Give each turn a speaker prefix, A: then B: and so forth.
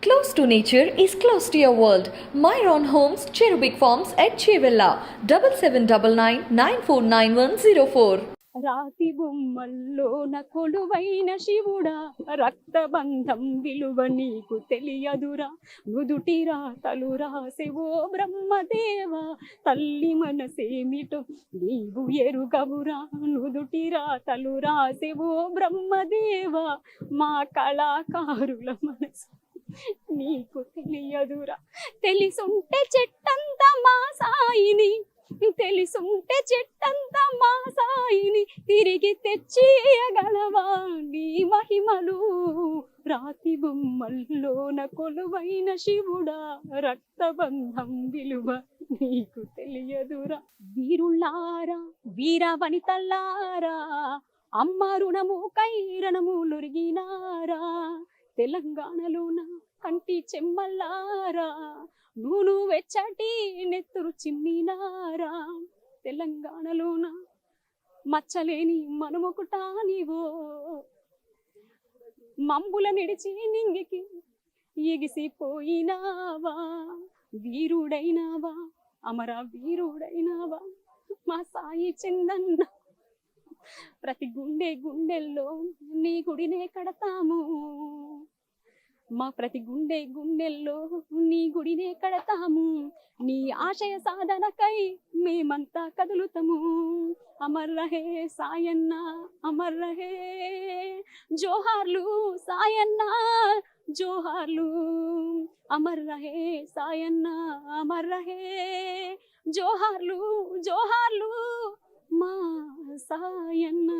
A: Close to nature is close to your world. Myron Homes, Cherubic Farms at Chevilla, 7799949104.
B: రాతి బొమ్మల్లోన కొలువైన శివుడా, రక్తబంధం విలువ నీకు తెలియదురా. నుదుటి రాతలు రాసెవో బ్రహ్మదేవా, తల్లి మనసేమిటో నీవు ఎరుగవురా. నుదుటి రాతలు రాసెవో బ్రహ్మదేవా, మా కళాకారుల మనసు నీకు తెలియదురా. తెలిసుంటే చెట్టంత మా సాయిని, తెలిసుంటే చెట్టంత మా సాయిని తిరిగి తెచ్చియగలవా నీ మహిమలు. రాతి బొమ్మల్లోన కొలువైన శివుడా, రక్తబంధం విలువ నీకు తెలియదురా. వీరులారా వీర వనితల్లారా, అమ్మ రుణము కైరణములొరిగినారా. తెలంగాణలోన కంటి చెమ్మల్లారా, నూను వెచ్చటి నెత్తురు చిమ్మినారా. తెలంగాణలోన మచ్చలేని మనుమకుటా నీవో, మంబుల నిడిచి నింగికి ఎగిసిపోయినావా. వీరుడైనావా, అమర వీరుడైనావా మా సాయి చందన్న. ప్రతి గుండెల్లో నీ గుడినే కడతాము, మా ప్రతి గుండెల్లో నీ గుడినే కడతాము. నీ ఆశయ సాధనకై మేమంతా కదులుతాము. అమర్ రహే సాయన్న, అమర్ రహే. జోహార్లు సాయన్న, జోహార్లు. అమర్ రహే సాయన్న, అమర్ రహే. జోహార్లు జోహార్లు మా సాయన్న.